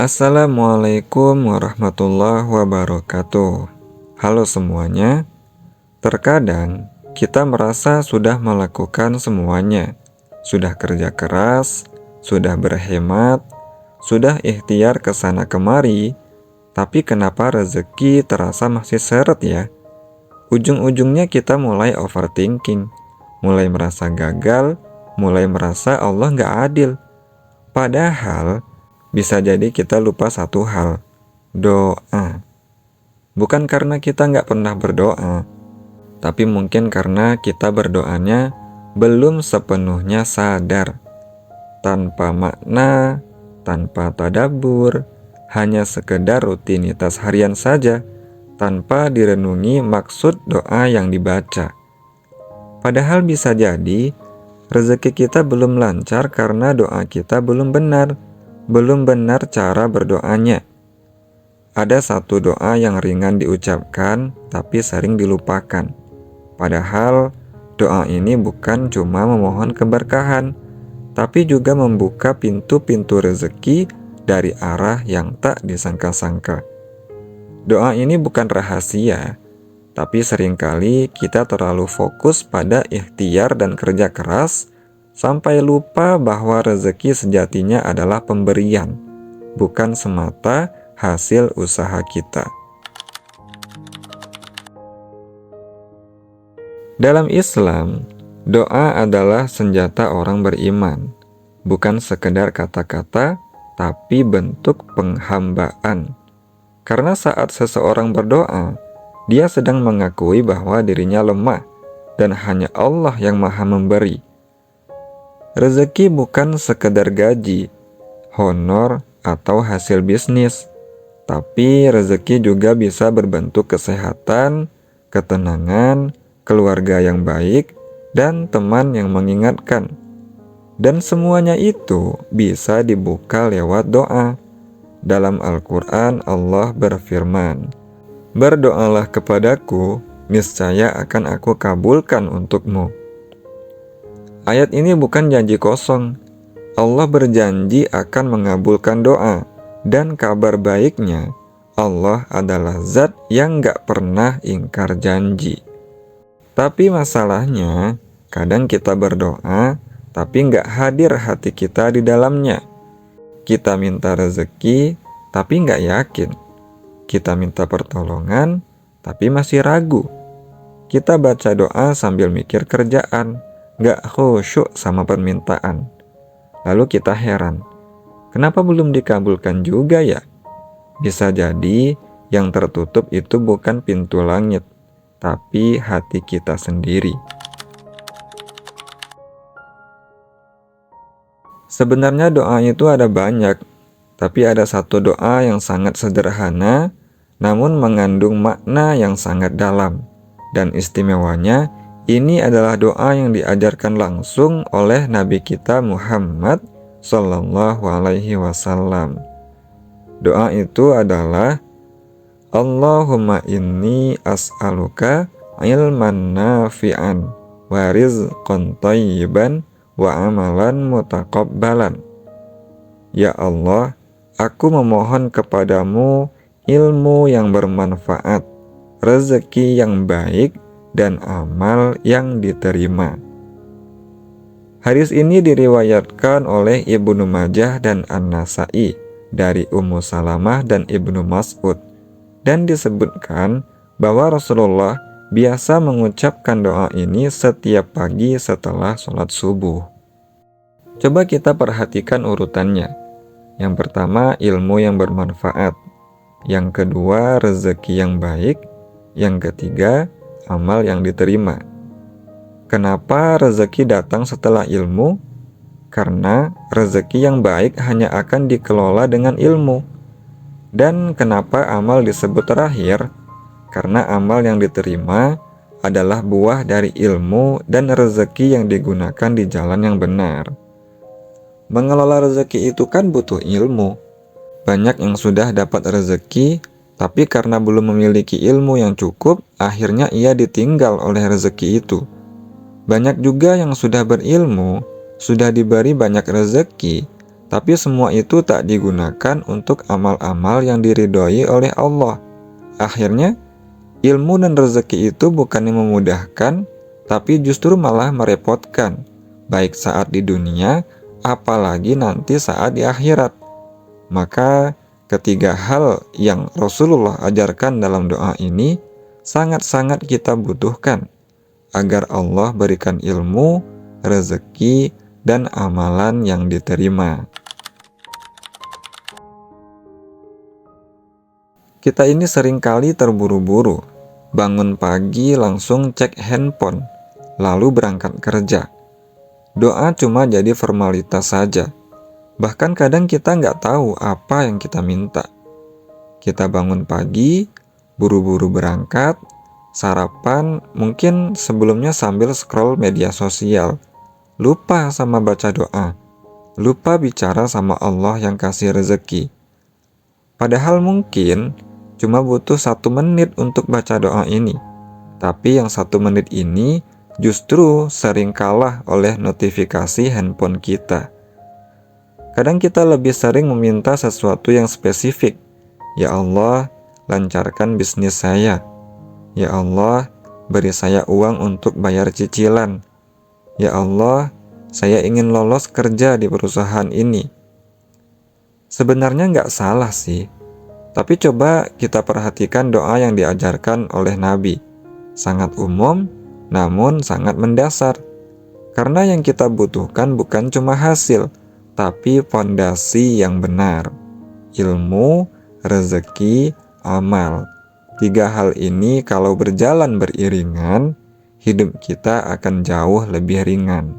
Assalamualaikum warahmatullahi wabarakatuh. Halo semuanya. Terkadang kita merasa sudah melakukan semuanya, sudah kerja keras, sudah berhemat, sudah ikhtiar ke sana kemari, tapi kenapa rezeki terasa masih seret ya? Ujung-ujungnya kita mulai overthinking, mulai merasa gagal, mulai merasa Allah nggak adil. Padahal bisa jadi kita lupa satu hal, doa. Bukan karena kita nggak pernah berdoa, tapi mungkin karena kita berdoanya belum sepenuhnya sadar. Tanpa makna, tanpa tadabbur, hanya sekedar rutinitas harian saja, tanpa direnungi maksud doa yang dibaca. Padahal bisa jadi rezeki kita belum lancar karena doa kita belum benar cara berdoanya. Ada satu doa yang ringan diucapkan tapi sering dilupakan. Padahal doa ini bukan cuma memohon keberkahan, tapi juga membuka pintu-pintu rezeki dari arah yang tak disangka-sangka. Doa ini bukan rahasia, tapi seringkali kita terlalu fokus pada ikhtiar dan kerja keras sampai lupa bahwa rezeki sejatinya adalah pemberian, bukan semata hasil usaha kita. Dalam Islam, doa adalah senjata orang beriman, bukan sekedar kata-kata, tapi bentuk penghambaan. Karena saat seseorang berdoa, dia sedang mengakui bahwa dirinya lemah dan hanya Allah yang maha memberi. Rezeki bukan sekedar gaji, honor, atau hasil bisnis, tapi rezeki juga bisa berbentuk kesehatan, ketenangan, keluarga yang baik, dan teman yang mengingatkan. Dan semuanya itu bisa dibuka lewat doa. Dalam Al-Quran Allah berfirman, "Berdoalah kepadaku, niscaya akan aku kabulkan untukmu." Ayat ini bukan janji kosong. Allah berjanji akan mengabulkan doa, dan kabar baiknya, Allah adalah zat yang gak pernah ingkar janji. Tapi masalahnya, kadang kita berdoa, tapi gak hadir hati kita di dalamnya. Kita minta rezeki, tapi gak yakin. Kita minta pertolongan, tapi masih ragu. Kita baca doa sambil mikir kerjaan, gak khusyuk sama permintaan. Lalu kita heran, kenapa belum dikabulkan juga ya? Bisa jadi yang tertutup itu bukan pintu langit, tapi hati kita sendiri. Sebenarnya doa itu ada banyak, tapi ada satu doa yang sangat sederhana, namun mengandung makna yang sangat dalam. Dan istimewanya, ini adalah doa yang diajarkan langsung oleh Nabi kita Muhammad Sallallahu Alaihi Wasallam. Doa itu adalah, Allahumma inni as'aluka ilman nafi'an wa rizqan thayyiban wa amalan mutaqabbalan. Ya Allah, aku memohon kepadamu ilmu yang bermanfaat, rezeki yang baik, dan amal yang diterima. Hadis ini diriwayatkan oleh Ibnu Majah dan An-Nasa'i dari Ummu Salamah dan Ibnu Mas'ud, dan disebutkan bahwa Rasulullah biasa mengucapkan doa ini setiap pagi setelah sholat subuh. Coba kita perhatikan urutannya. Yang pertama, ilmu yang bermanfaat. Yang kedua, rezeki yang baik. Yang ketiga, amal yang diterima. Kenapa rezeki datang setelah ilmu? Karena rezeki yang baik hanya akan dikelola dengan ilmu. Dan kenapa amal disebut terakhir? Karena amal yang diterima adalah buah dari ilmu dan rezeki yang digunakan di jalan yang benar. Mengelola rezeki itu kan butuh ilmu. Banyak yang sudah dapat rezeki, tapi karena belum memiliki ilmu yang cukup, akhirnya ia ditinggal oleh rezeki itu. Banyak juga yang sudah berilmu, sudah diberi banyak rezeki, Tapi semua itu tak digunakan untuk amal-amal yang diridhoi oleh Allah. Akhirnya, ilmu dan rezeki itu bukannya memudahkan, tapi justru malah merepotkan, baik saat di dunia, apalagi nanti saat di akhirat. Maka, ketiga hal yang Rasulullah ajarkan dalam doa ini sangat-sangat kita butuhkan, agar Allah berikan ilmu, rezeki, dan amalan yang diterima. Kita ini seringkali terburu-buru, bangun pagi langsung cek handphone, lalu berangkat kerja. Doa cuma jadi formalitas saja. Bahkan kadang kita nggak tahu apa yang kita minta. Kita bangun pagi, buru-buru berangkat, sarapan, mungkin sebelumnya sambil scroll media sosial. Lupa sama baca doa, lupa bicara sama Allah yang kasih rezeki. Padahal mungkin cuma butuh 1 menit untuk baca doa ini. Tapi yang 1 menit ini justru sering kalah oleh notifikasi handphone kita. Kadang kita lebih sering meminta sesuatu yang spesifik. Ya Allah, lancarkan bisnis saya. Ya Allah, beri saya uang untuk bayar cicilan. Ya Allah, saya ingin lolos kerja di perusahaan ini. Sebenarnya nggak salah sih. Tapi coba kita perhatikan doa yang diajarkan oleh Nabi. Sangat umum, namun sangat mendasar. Karena yang kita butuhkan bukan cuma hasil, tapi fondasi yang benar. Ilmu, rezeki, amal. 3 hal ini kalau berjalan beriringan, hidup kita akan jauh lebih ringan.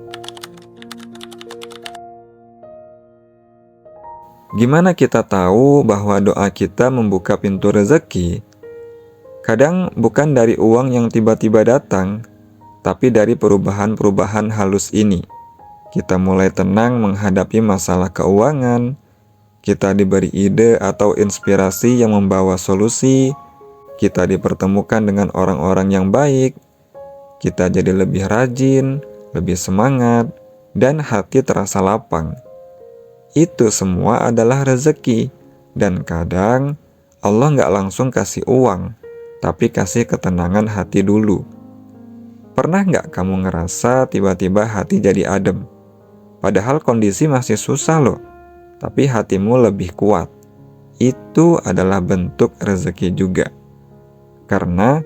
Gimana kita tahu bahwa doa kita membuka pintu rezeki? Kadang bukan dari uang yang tiba-tiba datang, tapi dari perubahan-perubahan halus ini. Kita mulai tenang menghadapi masalah keuangan, kita diberi ide atau inspirasi yang membawa solusi, kita dipertemukan dengan orang-orang yang baik, kita jadi lebih rajin, lebih semangat, dan hati terasa lapang. Itu semua adalah rezeki, dan kadang Allah nggak langsung kasih uang, tapi kasih ketenangan hati dulu. Pernah nggak kamu ngerasa tiba-tiba hati jadi adem? Padahal kondisi masih susah loh, tapi hatimu lebih kuat. Itu adalah bentuk rezeki juga. Karena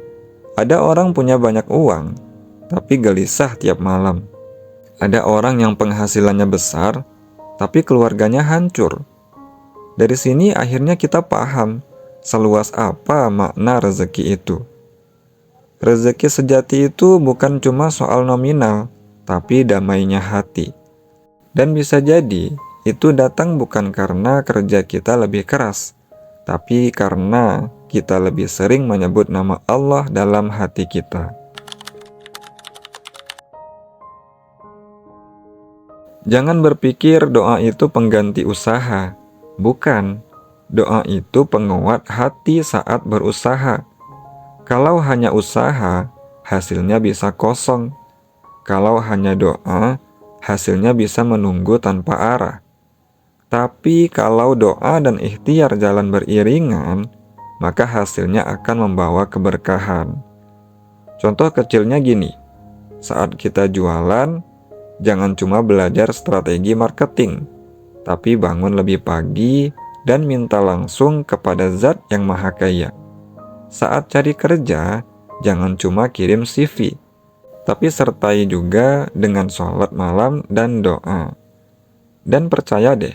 ada orang punya banyak uang, tapi gelisah tiap malam. Ada orang yang penghasilannya besar, tapi keluarganya hancur. Dari sini akhirnya kita paham seluas apa makna rezeki itu. Rezeki sejati itu bukan cuma soal nominal, tapi damainya hati. Dan bisa jadi itu datang bukan karena kerja kita lebih keras, tapi karena kita lebih sering menyebut nama Allah dalam hati kita. Jangan berpikir doa itu pengganti usaha. Bukan. Doa itu penguat hati saat berusaha. Kalau hanya usaha, hasilnya bisa kosong. Kalau hanya doa, hasilnya bisa menunggu tanpa arah. Tapi kalau doa dan ikhtiar jalan beriringan, maka hasilnya akan membawa keberkahan. Contoh kecilnya gini, saat kita jualan, jangan cuma belajar strategi marketing, tapi bangun lebih pagi dan minta langsung kepada Zat yang Maha Kaya. Saat cari kerja, jangan cuma kirim CV, tapi sertai juga dengan sholat malam dan doa. Dan percaya deh,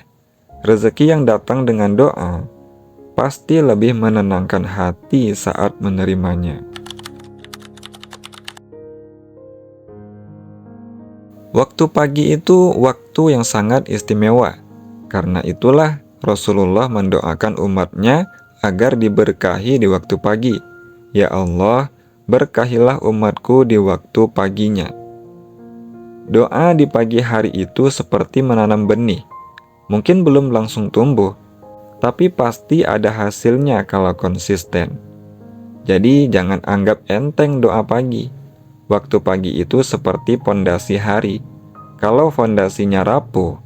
rezeki yang datang dengan doa pasti lebih menenangkan hati saat menerimanya. Waktu pagi itu waktu yang sangat istimewa. Karena itulah Rasulullah mendoakan umatnya agar diberkahi di waktu pagi. Ya Allah, berkahilah umatku di waktu paginya. Doa di pagi hari itu seperti menanam benih. Mungkin belum langsung tumbuh, tapi pasti ada hasilnya kalau konsisten. Jadi jangan anggap enteng doa pagi. Waktu pagi itu seperti pondasi hari. Kalau fondasinya rapuh,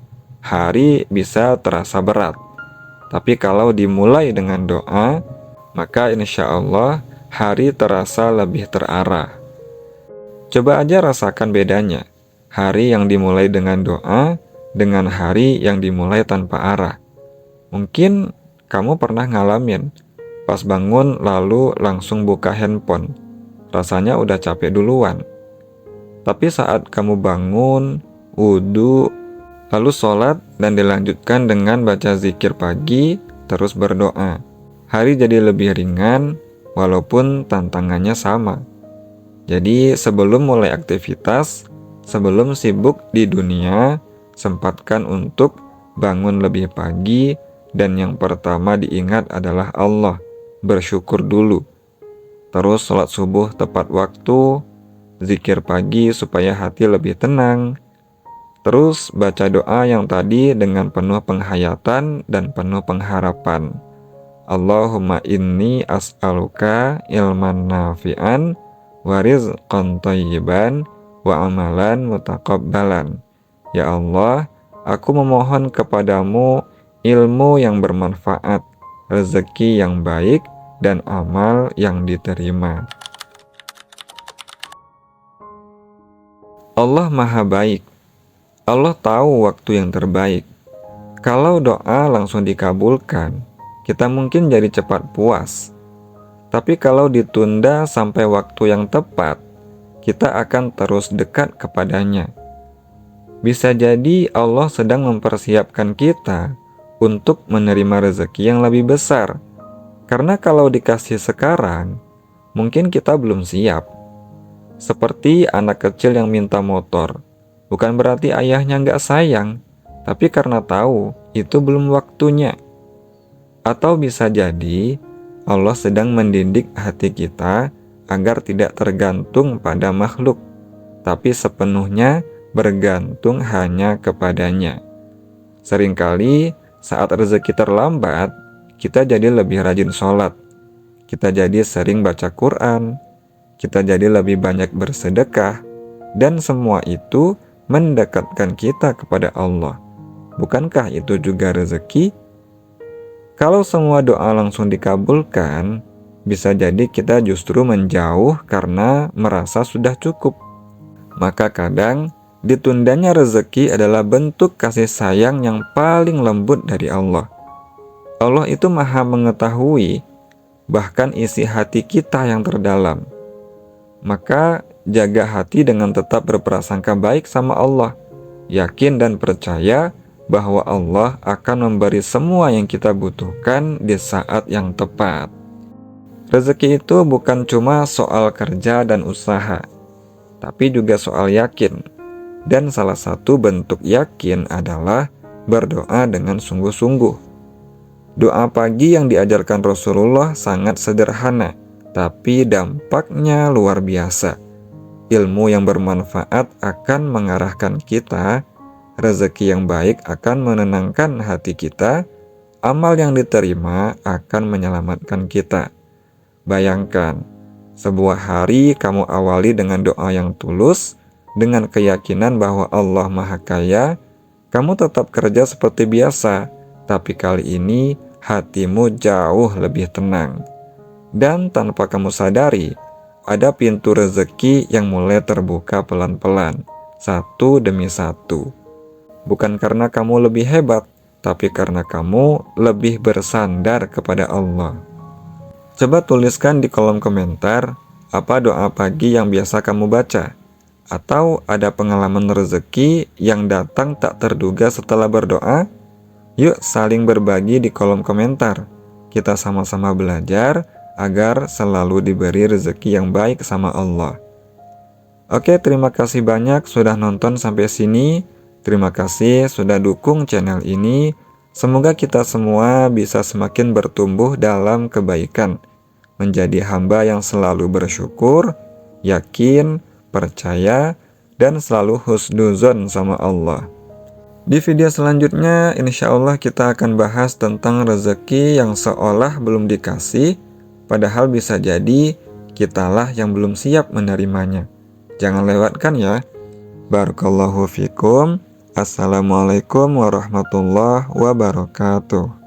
hari bisa terasa berat. Tapi kalau dimulai dengan doa, maka insya Allah hari terasa lebih terarah. Coba aja rasakan bedanya, hari yang dimulai dengan doa dengan hari yang dimulai tanpa arah. Mungkin kamu pernah ngalamin, pas bangun lalu langsung buka handphone, rasanya udah capek duluan. Tapi saat kamu bangun, wudhu, lalu sholat dan dilanjutkan dengan baca zikir pagi, terus berdoa, hari jadi lebih ringan walaupun tantangannya sama. Jadi sebelum mulai aktivitas, sebelum sibuk di dunia, sempatkan untuk bangun lebih pagi, dan yang pertama diingat adalah Allah, bersyukur dulu. Terus sholat subuh tepat waktu, zikir pagi supaya hati lebih tenang. Terus baca doa yang tadi dengan penuh penghayatan dan penuh pengharapan. Allahumma inni as'aluka ilman nafi'an wa rizqan thayyiban wa amalan mutaqabbalan. Ya Allah, aku memohon kepadamu ilmu yang bermanfaat, rezeki yang baik, dan amal yang diterima. Allah Maha Baik. Allah tahu waktu yang terbaik. Kalau doa langsung dikabulkan, kita mungkin jadi cepat puas. Tapi kalau ditunda sampai waktu yang tepat, kita akan terus dekat kepadanya. Bisa jadi Allah sedang mempersiapkan kita untuk menerima rezeki yang lebih besar. Karena kalau dikasih sekarang, mungkin kita belum siap. Seperti anak kecil yang minta motor. Bukan berarti ayahnya nggak sayang, tapi karena tahu itu belum waktunya. Atau bisa jadi Allah sedang mendidik hati kita agar tidak tergantung pada makhluk, tapi sepenuhnya bergantung hanya kepadanya. Seringkali saat rezeki terlambat, kita jadi lebih rajin sholat, kita jadi sering baca Quran, kita jadi lebih banyak bersedekah, dan semua itu mendekatkan kita kepada Allah. Bukankah itu juga rezeki? Kalau semua doa langsung dikabulkan, bisa jadi kita justru menjauh karena merasa sudah cukup. Maka kadang ditundanya rezeki adalah bentuk kasih sayang yang paling lembut dari Allah. Allah itu Maha mengetahui bahkan isi hati kita yang terdalam. Maka jaga hati dengan tetap berprasangka baik sama Allah. Yakin dan percaya bahwa Allah akan memberi semua yang kita butuhkan di saat yang tepat. Rezeki itu bukan cuma soal kerja dan usaha, tapi juga soal yakin. Dan salah satu bentuk yakin adalah berdoa dengan sungguh-sungguh. Doa pagi yang diajarkan Rasulullah sangat sederhana, tapi dampaknya luar biasa. Ilmu yang bermanfaat akan mengarahkan kita, rezeki yang baik akan menenangkan hati kita, amal yang diterima akan menyelamatkan kita. Bayangkan, sebuah hari kamu awali dengan doa yang tulus, dengan keyakinan bahwa Allah Maha Kaya, kamu tetap kerja seperti biasa, tapi kali ini hatimu jauh lebih tenang. Dan tanpa kamu sadari, ada pintu rezeki yang mulai terbuka pelan-pelan, satu demi satu. Bukan karena kamu lebih hebat, tapi karena kamu lebih bersandar kepada Allah. Coba tuliskan di kolom komentar, apa doa pagi yang biasa kamu baca? Atau ada pengalaman rezeki yang datang tak terduga setelah berdoa? Yuk saling berbagi di kolom komentar. Kita sama-sama belajar agar selalu diberi rezeki yang baik sama Allah. Oke, terima kasih banyak sudah nonton sampai sini. Terima kasih sudah dukung channel ini. Semoga kita semua bisa semakin bertumbuh dalam kebaikan, menjadi hamba yang selalu bersyukur, yakin, percaya, dan selalu husnuzon sama Allah. Di video selanjutnya, insya Allah kita akan bahas tentang rezeki yang seolah belum dikasih, padahal bisa jadi kitalah yang belum siap menerimanya. Jangan lewatkan ya. Barakallahu fikum. Assalamualaikum warahmatullahi wabarakatuh.